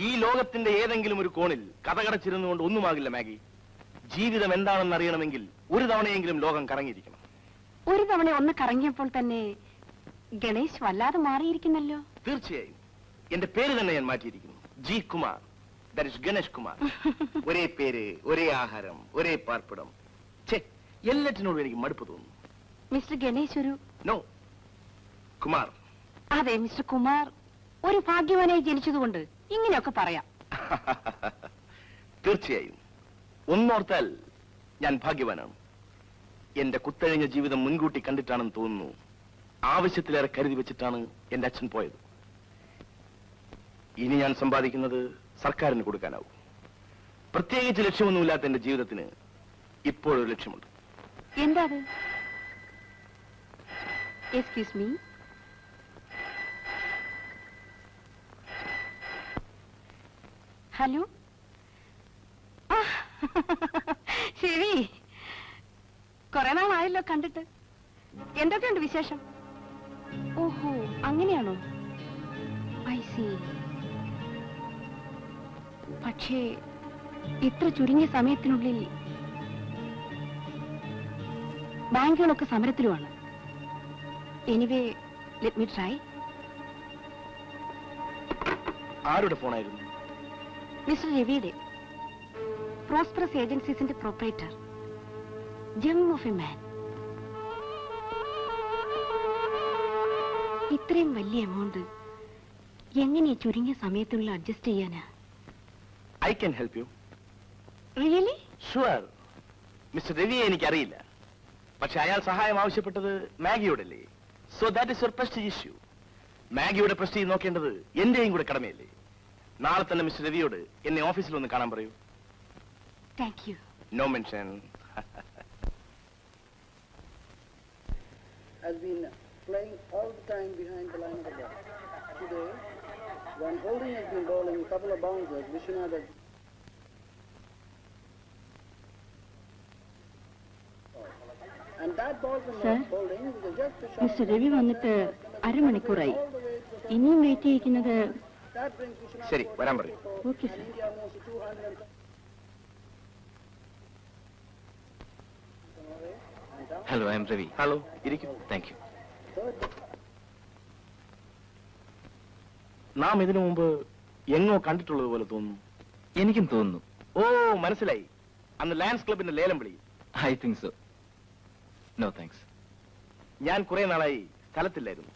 ഈ ലോകത്തിന്റെ ഏതെങ്കിലും ഒരു കോണിൽ കഥകടച്ചിരുന്നുകൊണ്ട് ഒന്നുമാകില്ല മാഗി. ജീവിതം എന്താണെന്ന് അറിയണമെങ്കിൽ ഒരു തവണയെങ്കിലും ലോകം കറങ്ങിയിരിക്കണം. ഒരു തവണ ഒന്ന് കറങ്ങിയപ്പോൾ തന്നെ ഗണേശ് വല്ലാതെ മാറിയിരിക്കുന്നല്ലോ. തീർച്ചയായും എന്റെ പേര് തന്നെ ഞാൻ മാറ്റിയിരിക്കുന്നു. G Kumar, that is Ganesh Kumar. ഒരേ പേര്, ഒരേ ആഹാരം, ഒരേ പാർപ്പിടം. എല്ലാറ്റിനോടും എനിക്ക് മടുപ്പ് തോന്നുന്നു. മിസ്റ്റർ ഗണേശ് ഒരു നോ കുമാർ. അതെ മിസ്റ്റർ കുമാർ, ഒരു ഭാഗ്യവാനായി ജനിച്ചതുകൊണ്ട് ഇങ്ങനെയൊക്കെ പറയാം. തീർച്ചയായും ഒന്നോർത്താൽ ഞാൻ ഭാഗ്യവാനാണ്. എന്റെ കുത്തഴിഞ്ഞ ജീവിതം മുൻകൂട്ടി കണ്ടിട്ടാണെന്ന് തോന്നുന്നു. ആവശ്യത്തിലേറെ കരുതി വെച്ചിട്ടാണ് എന്റെ അച്ഛൻ പോയത്. ഇനി ഞാൻ സമ്പാദിക്കുന്നത് സർക്കാരിന് കൊടുക്കാനാവും. പ്രത്യേകിച്ച് ലക്ഷ്യമൊന്നുമില്ലാത്ത എന്റെ ജീവിതത്തിന് ഇപ്പോഴൊരു ലക്ഷ്യമുണ്ട്. എന്താ അത്? Excuse me. ഹലോ. ശരി, കുറെ നാളായല്ലോ കണ്ടിട്ട്. എന്തൊക്കെയുണ്ട് വിശേഷം? ഓഹോ, അങ്ങനെയാണോ? I see. പക്ഷേ ഇത്ര ചുരുങ്ങിയ സമയത്തിനുള്ളിൽ ബാങ്കുകളൊക്കെ സമരത്തിലുമാണ്. Anyway let me try. ആരുടെ ഫോണായിരുന്നു? മിസ്റ്റർ രവിയുടെ. പ്രോസ്പെറസ് ഏജൻസീസിന്റെ proprietor. Gem of a man. ഇത്രയും വലിയ എമൗണ്ട് എങ്ങനെ ചുരുങ്ങിയ സമയത്തുള്ള അഡ്ജസ്റ്റ് ചെയ്യാനാ? I can help you. Really? Sure. Mister രവിയെ എനിക്കറിയില്ല, പക്ഷെ അയാൾ സഹായം ആവശ്യപ്പെട്ടത് മാഗിയോടല്ലേ. So that is your prestige issue. മാഗിയുടെ പ്രസ്റ്റീജ് നോക്കേണ്ടത് എന്റെയും കൂടെ കടമയല്ലേ. നാളെ തന്നെ മിസ്റ്റർ രവിയോട് എന്നെ ഓഫീസിൽ ഒന്ന് കാണാൻ പറയൂ. Thank you. No mention. Has been playing all the time behind the line of the ball. Today, when Holding has been bowling a couple of bouncers, Vishwanath has... And that ball from Holding was just a shot... mister Ravi വന്നിട്ട് അരമണിക്കൂറായി. ഇനിയും wait ചെയ്യിക്കുന്നത്. That brings Vishwanath... ശരി, വരാൻ പറയൂ. Okay sir. India moves to 200... hello, I am Ravi. Hello, ഇരിക്കൂ. Thank you. നാം ഇതിനു മുമ്പ് എങ്ങോ കണ്ടിട്ടുള്ളത് പോലെ തോന്നുന്നു. എനിക്കും തോന്നുന്നു. ഓ, മനസ്സിലായി. അന്ന് ലയൺസ് ക്ലബിന്റെ ലേലം വിളി. I think so. No thanks. ഞാൻ കുറെ നാളായി സ്ഥലത്തില്ലായിരുന്നു.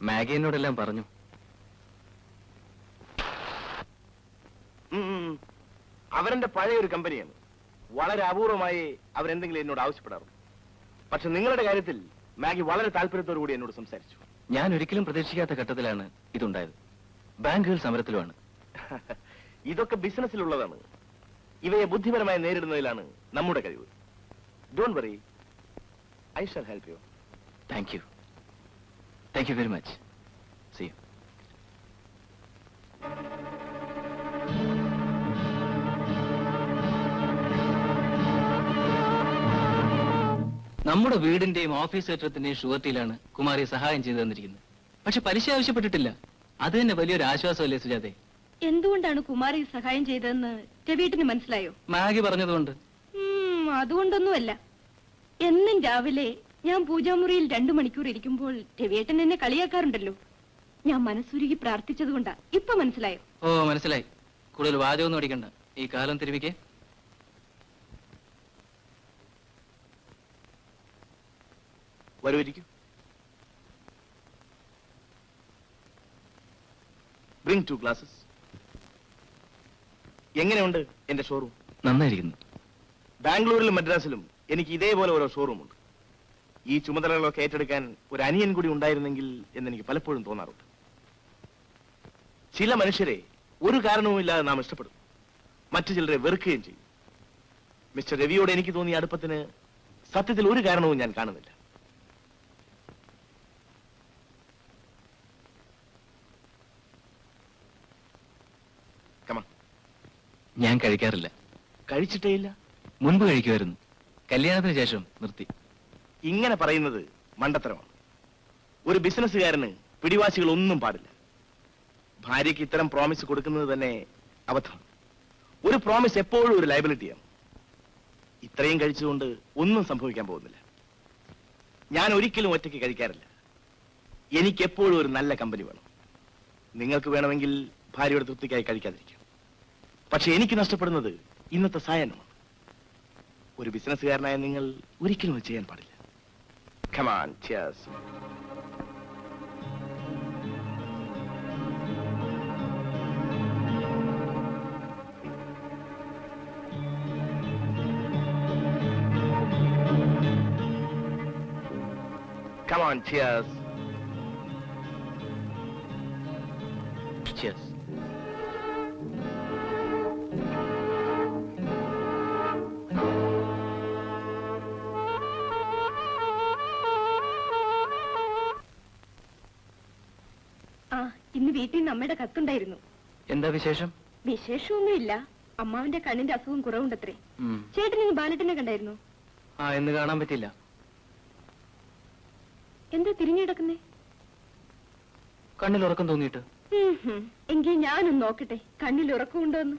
മാഗി എന്നോടെല്ലാം പറഞ്ഞു. അവരെന്റെ പഴയ ഒരു കമ്പനിയാണ്. വളരെ അപൂർവമായി അവരെന്തെങ്കിലും എന്നോട് ആവശ്യപ്പെടാറുണ്ട്. പക്ഷെ നിങ്ങളുടെ കാര്യത്തിൽ മാഗി വളരെ താല്പര്യത്തോടു കൂടി എന്നോട് സംസാരിച്ചു. ഞാൻ ഒരിക്കലും പ്രതീക്ഷിക്കാത്ത ഘട്ടത്തിലാണ് ഇതുണ്ടായത്. ബാങ്കുകൾ സമരത്തിലുമാണ്. ഇതൊക്കെ ബിസിനസ്സിലുള്ളതാണ്. ഇവയെ ബുദ്ധിപരമായി നേരിടുന്നതിലാണ് നമ്മുടെ കഴിവ്. Don't worry, I shall help you. Thank you. Thank you very much. See you. നമ്മുടെ വീടിന്റെയും ഓഫീസ് കെട്ടിടത്തിന്റെയും ഷുവർട്ടിയിലാണ് കുമാരി സഹായം ചെയ്തു തന്നിരിക്കുന്നത്. പക്ഷെ പലിശ ആവശ്യപ്പെട്ടിട്ടില്ല. അത് തന്നെ വലിയൊരു ആശ്വാസമല്ലേ സുജാതെ? എന്തുകൊണ്ടാണ് കുമാരി സഹായം ചെയ്തതെന്ന് രവീട്ടിന് മനസ്സിലായോ? മാഗി പറഞ്ഞതുകൊണ്ട്. അതുകൊണ്ടൊന്നുമല്ല. എന്നും രാവിലെ ഞാൻ പൂജാമുറിയിൽ 2 മണിക്കൂർ ഇരിക്കുമ്പോൾ രവിയേട്ടൻ എന്നെ കളിയാക്കാറുണ്ടല്ലോ. ഞാൻ മനസ്സുരുകി പ്രാർത്ഥിച്ചതുകൊണ്ടാ. ഇപ്പൊ മനസ്സിലായോ? ഓ, മനസ്സിലായി. കൂടുതൽ വാചകമൊന്നും അടിക്കണ്ട. ഈ കാലം തിരുമിക്കേ. വരുമായിരിക്കും. Bring 2 glasses. എങ്ങനെയുണ്ട് എന്റെ ഷോറൂം? നന്നായിരിക്കുന്നു. ബാംഗ്ലൂരിലും മദ്രാസിലും എനിക്ക് ഇതേപോലെ ഓരോ ഷോറൂമുണ്ട്. ഈ ചുമതലകളൊക്കെ ഏറ്റെടുക്കാൻ ഒരു അനിയൻ കൂടി ഉണ്ടായിരുന്നെങ്കിൽ എന്നെനിക്ക് പലപ്പോഴും തോന്നാറുണ്ട്. ചില മനുഷ്യരെ ഒരു കാരണവുമില്ലാതെ നാം ഇഷ്ടപ്പെടും, മറ്റു ചിലരെ വെറുക്കുകയും ചെയ്യും. മിസ്റ്റർ രവിയോട് എനിക്ക് തോന്നിയ അടുപ്പത്തിന് സത്യത്തിൽ ഒരു കാരണവും ഞാൻ കാണുന്നില്ല. ഞാൻ കഴിക്കാറില്ല. കഴിച്ചിട്ടേ ഇല്ല? മുൻപ് കഴിക്കുമായിരുന്നു. കല്യാണത്തിന് ശേഷം നിർത്തി. ഇങ്ങനെ പറയുന്നത് മണ്ടത്തരമാണ്. ഒരു ബിസിനസ്സുകാരന് പിടിവാശികൾ ഒന്നും പാടില്ല. ഭാര്യയ്ക്ക് ഇത്തരം പ്രോമിസ് കൊടുക്കുന്നത് തന്നെ അബദ്ധം. ഒരു പ്രോമിസ് എപ്പോഴും ഒരു ലയബിലിറ്റിയാണ്. ഇത്രയും കഴിച്ചുകൊണ്ട് ഒന്നും സംഭവിക്കാൻ പോകുന്നില്ല. ഞാൻ ഒരിക്കലും ഒറ്റയ്ക്ക് കഴിക്കാറില്ല. എനിക്ക് എപ്പോഴും ഒരു നല്ല കമ്പനി വേണം. നിങ്ങൾക്ക് വേണമെങ്കിൽ ഭാര്യയുടെ തൃപ്തിക്കായി കഴിക്കാതിരിക്കാം. പക്ഷെ എനിക്ക് നഷ്ടപ്പെടുന്നത് ഇന്നത്തെ സായനമാണ്. ഒരു ബിസിനസ്സുകാരനായ നിങ്ങൾ ഒരിക്കലും അത് ചെയ്യാൻ പാടില്ല. Come on, cheers. Come on, cheers. Cheers. ഇന്ന് വീട്ടിൽ നിന്ന് അമ്മയുടെ കത്തുണ്ടായിരുന്നു. എന്താ വിശേഷം? വിശേഷമൊന്നുമില്ല. അമ്മാവിന്റെ കണ്ണിന്റെ അസുഖം കുറവുണ്ടത്രേ. ചേട്ടൻ ഇന്ന് ബാലറ്റിനെ കണ്ടായിരുന്നു? ആ, എന്ന് കാണാൻ പറ്റില്ല. എന്താ തിരിഞ്ഞു കിടക്കുന്നേ? കണ്ണിൽ ഉറക്കം തോന്നിയിട്ട്. എങ്കിൽ ഞാനൊന്ന് നോക്കട്ടെ കണ്ണിൽ ഉറക്കമുണ്ടോന്ന്.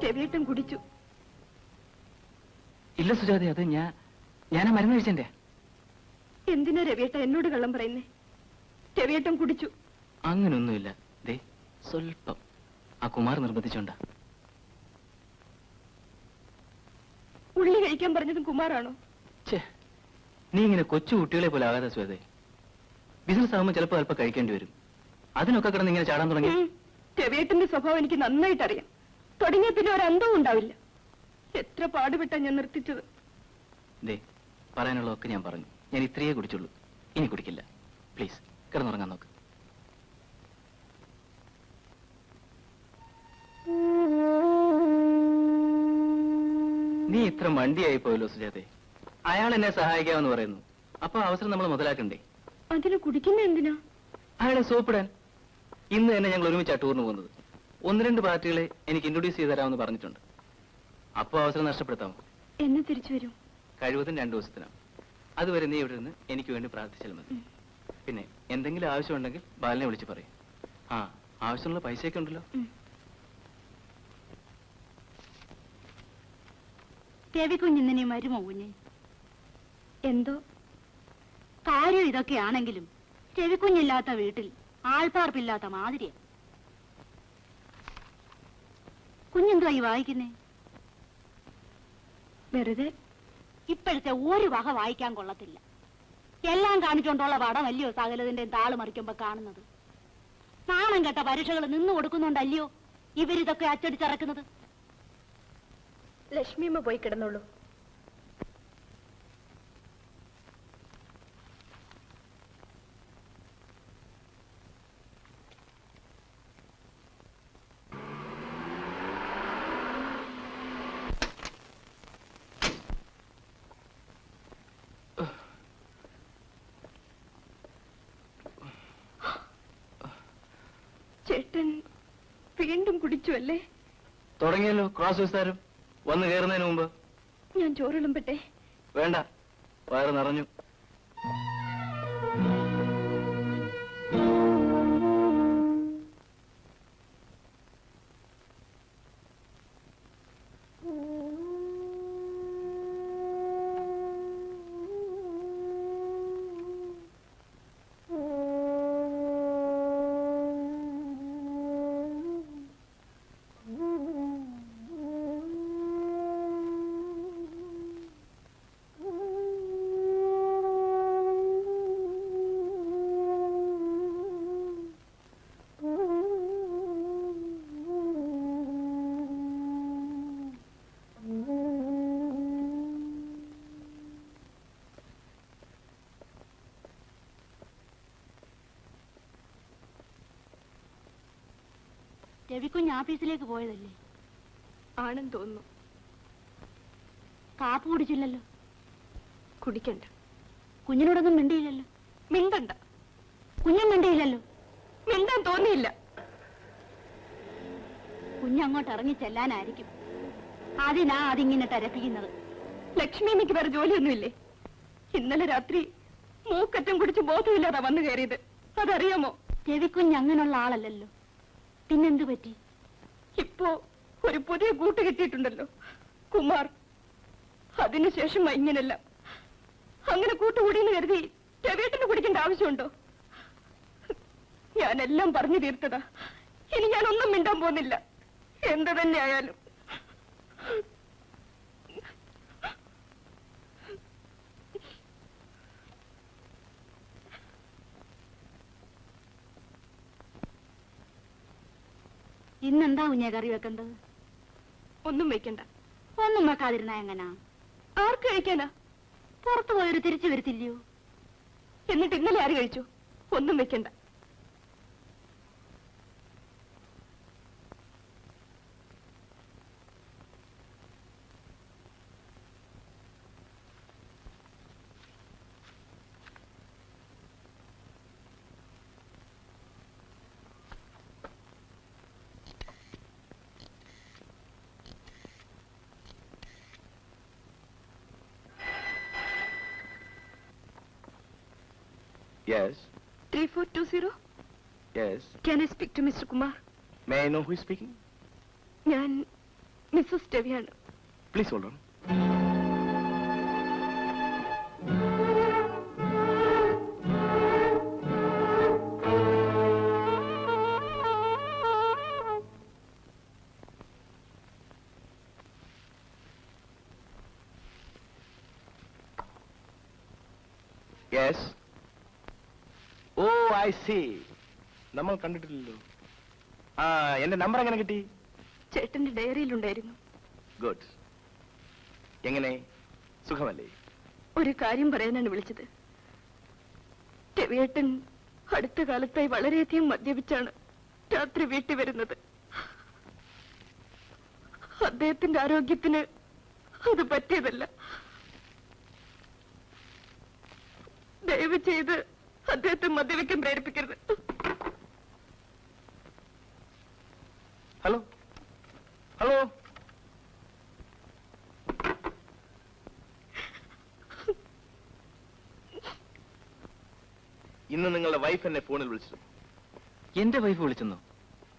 രവിയേട്ടൻ കുടിച്ചു. ഇല്ല സുജാത, അത് ഞാൻ മരുന്ന് കഴിച്ചെന്റെ. എന്തിനാ രവിയേട്ടൻ എന്നോട് കള്ളം പറയുന്നേ? രവിയേട്ടൻ കുടിച്ചു. അങ്ങനൊന്നുമില്ല. ദേ സ്വല്പം ആ കുമാർ നിർബന്ധിച്ചോണ്ടാ. ഉള്ളി കഴിക്കാൻ പറഞ്ഞതും കുമാറാണോ? ഛേ, നീ ഇങ്ങനെ കൊച്ചു കുട്ടികളെ പോലെ ആകാതെ സുജാതേ. ബിസിനസ് ആകുമ്പോൾ ചിലപ്പോൾ അല്പം കഴിക്കേണ്ടി വരും. അതിനൊക്കെ കിടന്ന് ഇങ്ങനെ ചാടാൻ തുടങ്ങി. രവിയേട്ടന്റെ സ്വഭാവം എനിക്ക് നന്നായിട്ട് അറിയാം. തുടങ്ങിയ പിന്നെ ഒരന്തവും ഉണ്ടാവില്ല. എത്ര പാടുപെട്ടാ ഞാൻ നിർത്തിച്ചത്. ദേ പറയാനുള്ളതൊക്കെ ഞാൻ പറഞ്ഞു. ഞാൻ ഇത്രയേ കുടിച്ചുള്ളൂ, ഇനി കുടിക്കില്ല. പ്ലീസ് കിടന്നുറങ്ങാൻ നോക്ക്. നീ ഇത്ര മണ്ടിയായി പോയല്ലോ സുജാതെ. അയാൾ എന്നെ സഹായിക്കാമെന്ന് പറയുന്നു. അപ്പൊ അവസരം നമ്മൾ മുതലാക്കണ്ടേ? അതിന് കുടിക്കുന്ന എന്തിനാ? അയാളെ സോപ്പിടാൻ. ഇന്ന് തന്നെ ഞങ്ങൾ ഒരുമിച്ചാ ടൂറിന് പോകുന്നത്. 1-2 പാർട്ടികളെ എനിക്ക് ഇൻട്രൊഡ്യൂസ് ചെയ്ത് തരാമെന്ന് പറഞ്ഞിട്ടുണ്ട്. അപ്പൊ അവസരം നഷ്ടപ്പെടുത്താമോ? എന്ന് തിരിച്ചു വരും? കഴിവതും 2 ദിവസത്തിനാണ്. അതുവരെ നീ ഇവിടെ നിന്ന് എനിക്ക് വേണ്ടി പ്രാർത്ഥിച്ചാൽ മതി. പിന്നെ എന്തെങ്കിലും ആവശ്യമുണ്ടെങ്കിൽ ബാലനെ വിളിച്ച് പറയും. ആ, ആവശ്യമുള്ള പൈസയൊക്കെ ഉണ്ടല്ലോ. രവിക്കുഞ്ഞിന്നെ വരുമോ കുഞ്ഞ്? എന്തോ കാര്യം ഇതൊക്കെയാണെങ്കിലും രവിക്കുഞ്ഞില്ലാത്ത വീട്ടിൽ ആൾപ്പാർപ്പില്ലാത്ത മാതിരിയാ. കുഞ്ഞെന്തുവാ ഈ വായിക്കുന്നേ? വെറുതെ. ഇപ്പോഴത്തെ ഒരു വക വായിക്കാൻ കൊള്ളത്തില്ല. എല്ലാം കാണിച്ചോണ്ടുള്ള പടമല്ലയോ സകലതിന്റെ താള് മറിക്കുമ്പോ കാണുന്നത്. നാണം കെട്ട പരീക്ഷകൾ നിന്ന് കൊടുക്കുന്നുണ്ടല്ലയോ ഇവരിതൊക്കെ അച്ചടിച്ചിറക്കുന്നത്. ലക്ഷ്മിയമ്മ പോയി കിടന്നോളൂ. ചേട്ടൻ വീണ്ടും കുടിച്ചു അല്ലേ? തുടങ്ങിയല്ലോ ക്രോസ് വിസ്താരം. വന്ന് കയറുന്നതിന് മുമ്പ് ഞാൻ ചോറിളുമ്പട്ടെ? വേണ്ട, വയറ് നിറഞ്ഞു. രവിക്കുഞ്ഞ് ആഫീസിലേക്ക് പോയതല്ലേ? ആണെന്ന് തോന്നുന്നു. കാപ്പ് കുടിച്ചില്ലല്ലോ. കുടിക്കണ്ട. കുഞ്ഞിനോടൊന്നും മിണ്ടിയില്ലല്ലോ. മിണ്ടണ്ട. കുഞ്ഞും മിണ്ടിയില്ലല്ലോ. മിണ്ടാൻ തോന്നിയില്ല. കുഞ്ഞ് കുഞ്ഞങ്ങോട്ട് ഇറങ്ങി ചെല്ലാനായിരിക്കും. അതിനാ അതിങ്ങനെ ടരപ്പിക്കുന്നത്. ലക്ഷ്മിയമ്മയ്ക്ക് വേറെ ജോലിയൊന്നുമില്ലേ? ഇന്നലെ രാത്രി മൂക്കറ്റം കുടിച്ച് ബോധമില്ലാതെ വന്നു കയറിയത് അതറിയാമോ? രവിക്കുഞ്ഞ് അങ്ങനെയുള്ള ആളല്ലല്ലോ. പിന്നെന്തു പറ്റി? ഇപ്പോ ഒരു പുതിയ കൂട്ട് കിട്ടിയിട്ടുണ്ടല്ലോ, കുമാർ. അതിനുശേഷം ഇങ്ങനല്ല. അങ്ങനെ കൂട്ടുകൂടിയെന്ന് കരുതി രവേട്ടന് കുടിക്കേണ്ട ആവശ്യമുണ്ടോ? ഞാനെല്ലാം പറഞ്ഞു തീർത്തതാ. ഇനി ഞാനൊന്നും മിണ്ടാൻ പോകുന്നില്ല, എന്ത് തന്നെ ആയാലും. ഇന്നെന്താ കുഞ്ഞെ കറി വെക്കേണ്ടത്? ഒന്നും വെക്കണ്ട. ഒന്നും വെക്കാതിരുന്നാ എങ്ങനാ? ആർക്ക് കഴിക്കാനാ? പുറത്തു പോയൊരു തിരിച്ചു വരത്തില്ലയോ? എന്നിട്ട് ഇന്നലെ ആര് കഴിച്ചു? ഒന്നും വെക്കണ്ട. Yes. 3420. Yes. Can I speak to Mr. Kumar? May I know who is speaking? ഞാൻ Mrs രവിയാണ്. Please hold on. Yes. Oh, I see. നമ്മൾ കണ്ടിട്ടില്ലല്ലോ. ആ, എന്റെ നമ്പർ എങ്ങനെ കിട്ടി? ചേട്ടന്റെ ഡയറിയിലുണ്ടായിരുന്നു. ഗുഡ്. എങ്ങനെ, സുഖമല്ലേ? ഒരു കാര്യം പറയാനാണ് വിളിച്ചത്. രവിയേട്ടൻ അടുത്ത കാലത്തായി വളരെയധികം മദ്യപിച്ചാണ് രാത്രി വീട്ടിൽ വരുന്നത്. അദ്ദേഹത്തിന്റെ ആരോഗ്യത്തിന് അത് പറ്റിയതല്ല. ദയവ് ചെയ്ത് അദ്ദേഹത്തെ മദ്യവെക്കാൻ പ്രേരിപ്പിക്കരുത്. Hello, hello. ഇന്ന് നിങ്ങളുടെ വൈഫ് എന്നെ ഫോണിൽ വിളിച്ചു. എന്റെ വൈഫ് വിളിച്ചെന്നോ?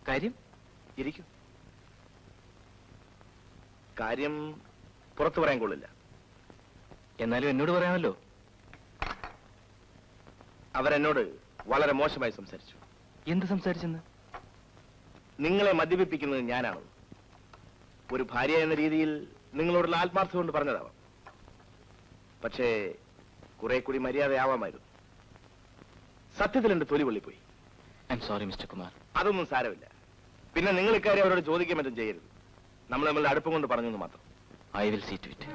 കാര്യം? ഇരിക്കും. കാര്യം പുറത്തു പറയാൻ കൊള്ളില്ല. എന്നാലും എന്നോട് പറയാമല്ലോ. അവരെന്നോട് വളരെ മോശമായി സംസാരിച്ചു. എന്ത് സംസാരിച്ചെന്ന്? നിങ്ങളെ മദ്യപിപ്പിക്കുന്നത് ഞാനാണ്. ഒരു ഭാര്യ എന്ന രീതിയിൽ നിങ്ങളോടുള്ള ആത്മാർത്ഥം കൊണ്ട് പറഞ്ഞതാവാം. പക്ഷേ കുറെ കൂടി മര്യാദയാവാമായിരുന്നു. സത്യത്തിൽ എന്റെ തൊലി പൊള്ളിപ്പോയി. I am sorry mister Kumar. അതൊന്നും സാരമില്ല. പിന്നെ നിങ്ങൾ ഇക്കാര്യം അവരോട് ചോദിക്കാൻ പറ്റും ചെയ്യരുത്. നമ്മൾ നമ്മളുടെ അടുപ്പം കൊണ്ട് പറഞ്ഞു മാത്രം. I will see to it.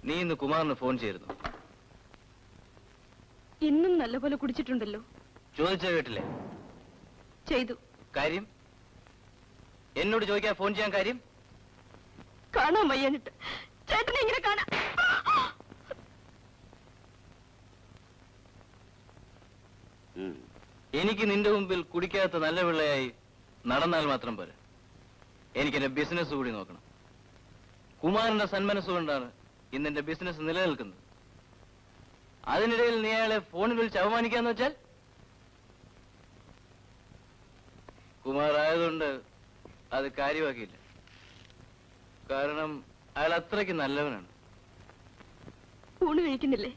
നീ ഇന്ന് കുമാറിന് ഫോൺ ചെയ്തിരുന്നു? ഇന്നും നല്ലപോലെ കുടിച്ചിട്ടുണ്ടല്ലോ. ചോദിച്ച കേട്ടില്ലേ? ചെയ്തു. കാര്യം? എന്നോട് ചോദിക്കാൻ ഫോൺ ചെയ്യാൻ കാര്യം? കാണാൻ വയ്യാനിട്ട്. ചേട്ടനെ ഇങ്ങനെ കാണാൻ. എനിക്ക് നിന്റെ മുമ്പിൽ കുടിക്കാത്ത നല്ല പിള്ളയായി നടന്നാൽ മാത്രം പോരാ. എനിക്കെന്റെ ബിസിനസ് കൂടി നോക്കണം. കുമാറിന്റെ സന്മനസ്സുകൊണ്ടാണ് ഇന്നെന്റെ ബിസിനസ് നിലനിൽക്കുന്നത്. അതിനിടയിൽ നീ അയാളെ ഫോണിൽ വിളിച്ച് അവമാനിക്കാന്ന് വെച്ചാൽ? കുമാർ ആയതുകൊണ്ട് അത് കാര്യമാക്കിയില്ല. കാരണം അയാൾ അത്രയ്ക്ക് നല്ലവനാണ്. ഊണ് കഴിക്കുന്നില്ലേ?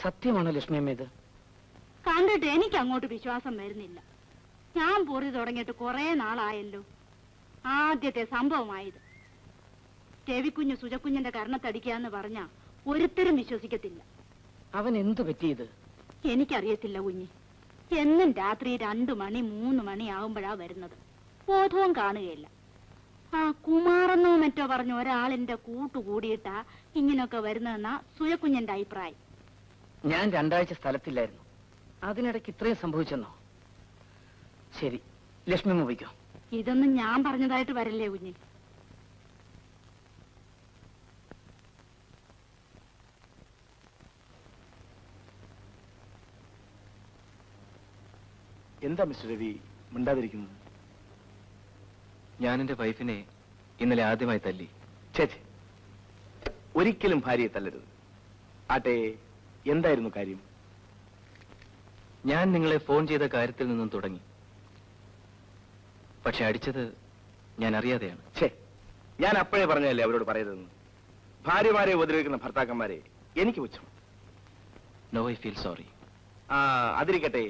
സത്യമാണോ ലക്ഷ്മിയമ്മ ഇത്? കണ്ടിട്ട് എനിക്ക് അങ്ങോട്ട് വിശ്വാസം വരുന്നില്ല. ഞാൻ പൊറി തുടങ്ങിയിട്ട് കുറെ നാളായല്ലോ. ആദ്യത്തെ സംഭവമായത്. രവിക്കുഞ്ഞ് സുജക്കുഞ്ഞിന്റെ കർണത്തടിക്കാന്ന് പറഞ്ഞാ ഒരുത്തരും വിശ്വസിക്കത്തില്ല. അവൻ എന്തു പറ്റിയത്? എനിക്കറിയത്തില്ല കുഞ്ഞ്. എന്നും രാത്രി 2 മണി 3 മണി ആവുമ്പോഴാ വരുന്നത്. ബോധവും കാണുകയില്ല. ആ കുമാറെന്നോ മറ്റോ പറഞ്ഞ ഒരാളിന്റെ കൂട്ടുകൂടിയിട്ടാ ഇങ്ങനൊക്കെ വരുന്നതെന്നാ സുയക്കുഞ്ഞന്റെ അഭിപ്രായം. ഞാൻ 2 ആഴ്ച സ്ഥലത്തില്ലായിരുന്നു. അതിനിടയ്ക്ക് ഇത്രയും സംഭവിച്ചെന്നോ? ശരി, ലക്ഷ്മി മുറിക്കോ. ഇതൊന്നും ഞാൻ പറഞ്ഞതായിട്ട് വരല്ലേ കുഞ്ഞ്. എന്താ മിസ്റ്റർ രവി മിണ്ടാതിരിക്കുന്നത്? ഞാൻ എന്റെ വൈഫിനെ ഇന്നലെ ആദ്യമായി തല്ലി. ചേച്ചി, ഒരിക്കലും ഭാര്യയെ തല്ലരുത്. ആട്ടെ, എന്തായിരുന്നു കാര്യം? ഞാൻ നിങ്ങളെ ഫോൺ ചെയ്ത കാര്യത്തിൽ നിന്നും തുടങ്ങി. പക്ഷെ അടിച്ചത് ഞാൻ അറിയാതെയാണ്. ഞാൻ അപ്പോഴേ പറഞ്ഞതല്ലേ അവരോട് പറയരുതെന്ന്. ഭാര്യമാരെ ഉപദ്രവിക്കുന്ന ഭർത്താക്കന്മാരെ എനിക്ക് പുച്ഛം. No, I feel sorry. അതിരിക്കട്ടെ,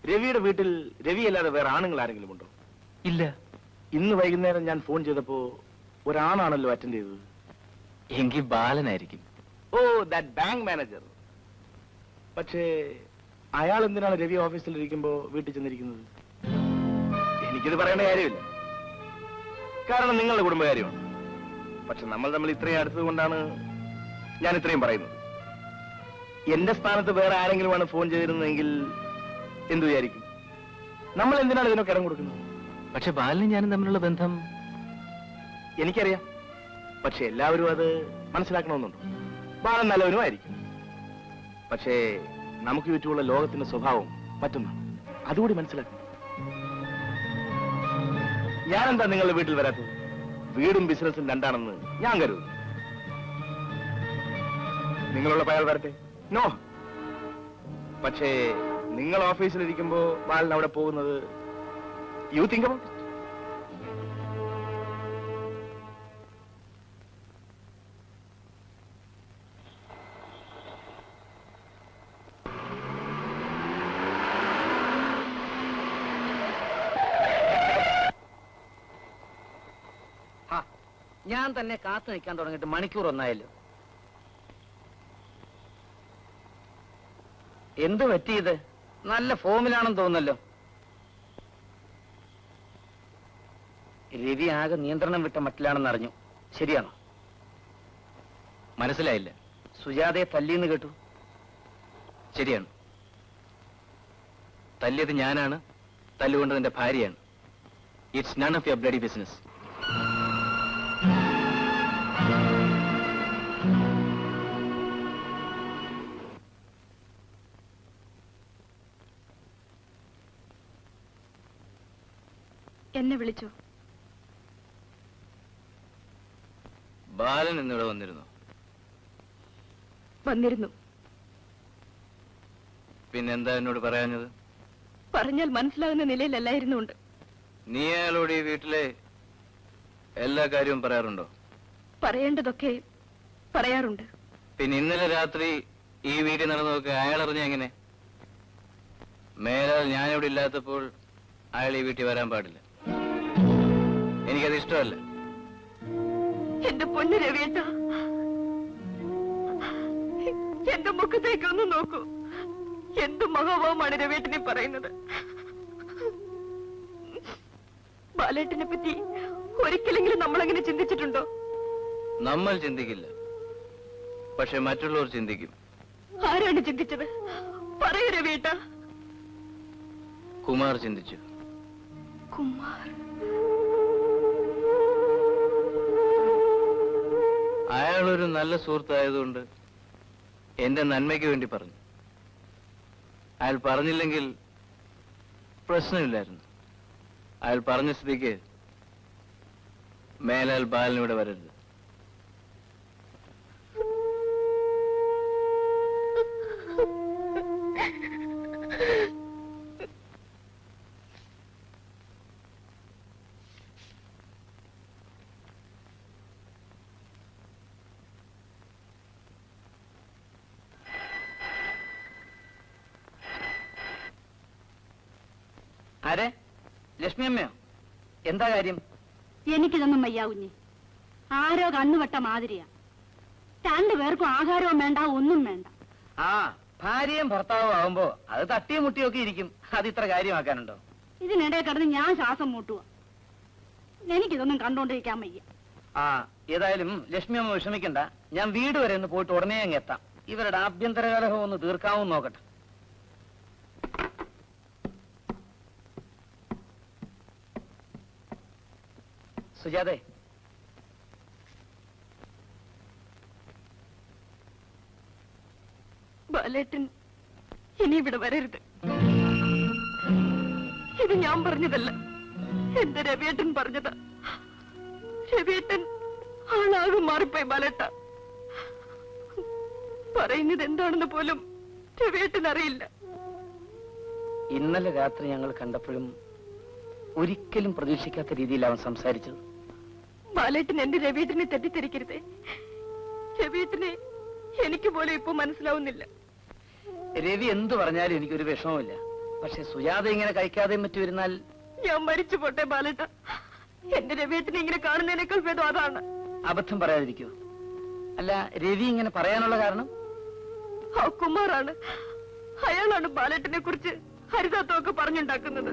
രവിയുടെ വീട്ടിൽ രവി അല്ലാതെ വേറെ ആണുങ്ങൾ ആരെങ്കിലും ഉണ്ടോ? ഇല്ല. ഇന്ന് വൈകുന്നേരം ഞാൻ ഫോൺ ചെയ്തപ്പോ ഒരാണാണല്ലോ അറ്റൻഡ് ചെയ്തത്. എങ്കിൽ ബാലനായിരിക്കും. ഓ, ദാറ്റ് ബാങ്ക് മാനേജർ. പക്ഷേ അയാൾ എന്തിനാണ് രവി ഓഫീസിലിരിക്കുമ്പോ വീട്ടിൽ ചെന്നിരിക്കുന്നത്? എനിക്കിത് പറയേണ്ട കാര്യമില്ല, കാരണം നിങ്ങളുടെ കുടുംബകാര്യമാണ്. പക്ഷെ നമ്മൾ തമ്മിൽ ഇത്രയും അടുത്തത് കൊണ്ടാണ് ഞാൻ ഇത്രയും പറയുന്നത്. എന്റെ സ്ഥാനത്ത് വേറെ ആരെങ്കിലുമാണ് ഫോൺ ചെയ്തിരുന്നതെങ്കിൽ എന്തു വിചാരിക്കും? നമ്മൾ എന്തിനാണ് ഇതിനൊക്കെ ഇടം കൊടുക്കുന്നത്? പക്ഷെ ബാലനും ഞാനും തമ്മിലുള്ള ബന്ധം എനിക്കറിയാം. പക്ഷെ എല്ലാവരും അത് മനസ്സിലാക്കണമെന്നുണ്ടോ? ബാലൻ നല്ലവനുമായിരിക്കും. പക്ഷേ നമുക്ക് ചുറ്റുമുള്ള ലോകത്തിന്റെ സ്വഭാവം മറ്റൊന്നാണ്. അതുകൂടി മനസ്സിലാക്കണം. ഞാനെന്താ നിങ്ങളുടെ വീട്ടിൽ വരാത്തത്? വീടും ബിസിനസ്സും രണ്ടാണെന്ന് ഞാൻ കരുതുന്നു. നിങ്ങളുള്ള അയാൾ വരട്ടെ. നോ. പക്ഷേ നിങ്ങൾ ഓഫീസിലിരിക്കുമ്പോ ബാലൻ അവിടെ പോകുന്നത് യു തിങ്ക് അബൌട്ട് ഇറ്റ്. ഞാൻ തന്നെ കാത്തു നിൽക്കാൻ തുടങ്ങിയിട്ട് മണിക്കൂർ ഒന്നായല്ലോ. എന്തു പറ്റിയത്? നല്ല ഫോമിലാണെന്ന് തോന്നുന്നല്ലോ. രവി ആകെ നിയന്ത്രണം വിട്ട മട്ടിലാണെന്ന് അറിഞ്ഞു. ശരിയാണോ? മനസ്സിലായില്ല. സുജാതയെ തല്ലിയെന്ന് കേട്ടു. ശരിയാണ്. തല്ലിയത് ഞാനാണ്. തല്ലുകൊണ്ടത് എന്റെ ഭാര്യയാണ്. It's none of your bloody business. എന്നെ വിളിച്ചോ? ബാലൻ എന്നിവിടെ വന്നിരുന്നു. വന്നിരുന്നു. പിന്നെന്താ എന്നോട് പറയാഞ്ഞത്? പറഞ്ഞാൽ മനസ്സിലാകുന്ന നിലയിലല്ലായിരുന്നുണ്ട്. നീ അയാളോട് ഈ വീട്ടിലെ എല്ലാ കാര്യവും പറയാറുണ്ടോ? പറയേണ്ടതൊക്കെ പറയാറുണ്ട്. പിന്നെ ഇന്നലെ രാത്രി ഈ വീട്ടിൽ നടന്നതൊക്കെ അയാൾ അറിഞ്ഞ എങ്ങനെ? മേലാൽ ഞാനിവിടെ ഇല്ലാത്തപ്പോൾ അയാൾ ഈ വീട്ടിൽ വരാൻ പാടില്ല. എനിക്കത് ഇഷ്ടമല്ല. എന്റെ പൊന്നു രവിയേട്ട, എന്റെ മുഖത്തേക്ക് ഒന്ന് നോക്കൂ. എന്ത് മഹാഭാവമാണ് രവിയേട്ടനെ പറയുന്നത്. ബാലേട്ടനെ പറ്റി ഒരിക്കലെങ്കിലും നമ്മളങ്ങനെ ചിന്തിച്ചിട്ടുണ്ടോ? നമ്മൾ ചിന്തിക്കില്ല, പക്ഷെ മറ്റുള്ളവർ ചിന്തിക്കും. ആരാണ് ചിന്തിച്ചത്? പറയൂ രവിയേട്ട. കുമാർ ചിന്തിച്ചു. കുമാർ? അയാളൊരു നല്ല സുഹൃത്തായതുകൊണ്ട് എന്റെ നന്മയ്ക്ക് വേണ്ടി പറഞ്ഞു. അയാൾ പറഞ്ഞില്ലെങ്കിൽ പ്രശ്നമില്ലായിരുന്നു. അയാൾ പറഞ്ഞ സ്ഥിതിക്ക് മേലാൽ ബാലനിവിടെ വരരുത്. ആരെ? ലക്ഷ്മി അമ്മയോ? എന്താ കാര്യം? എനിക്കിതൊന്നും വയ്യ കുഞ്ഞ്. ആരോ കണ്ണുവെട്ട മാതിരിയാ. 2 പേർക്കും ആഹാരവും വേണ്ട, ഒന്നും വേണ്ട. ആ, ഭാര്യയും ഭർത്താവും ആവുമ്പോ അത് തട്ടിയും മുട്ടിയും ഒക്കെ ഇരിക്കും. അത് ഇത്ര കാര്യമാക്കാനുണ്ടോ? ഇതിനിടെ കിടന്ന് ഞാൻ ശ്വാസം മുട്ടുക. എനിക്കിതൊന്നും കണ്ടോണ്ടിരിക്കാൻ വയ്യ. ആ, ഏതായാലും ലക്ഷ്മി അമ്മ വിഷമിക്കണ്ട. ഞാൻ വീട് വരെ ഒന്ന് പോയിട്ട് ഉടനെ അങ്ങ് എത്താം. ഇവരുടെ ആഭ്യന്തര കലഹം ഒന്ന് തീർക്കാമെന്ന് നോക്കട്ടെ. സുജാതെ, ബാലേട്ടൻ ഇനി ഇവിടെ വരരുത്. ഇത് ഞാൻ പറഞ്ഞതല്ല, എന്റെ രവിയേട്ടൻ പറഞ്ഞതാ. രവിയേട്ടൻ ആളാകും മാറിപ്പോയി ബാലേട്ട. പറയുന്നത് എന്താണെന്ന് പോലും രവിയേട്ടൻ അറിയില്ല. ഇന്നലെ രാത്രി ഞങ്ങൾ കണ്ടപ്പോഴും ഒരിക്കലും പ്രതീക്ഷിക്കാത്ത രീതിയിൽ അവൻ സംസാരിച്ചത്. ബാലേട്ടൻ എന്റെ രവിയേട്ടനെ തെറ്റിദ്ധരിക്കരുതേ. രവിയേട്ടനെ എനിക്ക് പോലും ഇപ്പൊ മനസ്സിലാവുന്നില്ല. രവി എന്തു പറഞ്ഞാലും എനിക്കൊരു വിഷമമില്ല. പക്ഷെ സുജാത ഇങ്ങനെ കഴിക്കാതെയും മറ്റു വരുന്നാൽ ഞാൻ മരിച്ചു പോട്ടെ ബാലേട്ട. എന്റെ രവിയേട്ടനെ ഇങ്ങനെ കാണുന്നതിനേക്കാൾ ഭേദം അതാണ്. അബദ്ധം പറയാതിരിക്കൂ. അല്ല, രവി ഇങ്ങനെ പറയാനുള്ള കാരണം? ആ കുമാറാണ്. അയാളാണ് ബാലേട്ടനെ കുറിച്ച് ഹരിതാത്വമൊക്കെ പറഞ്ഞുണ്ടാക്കുന്നത്.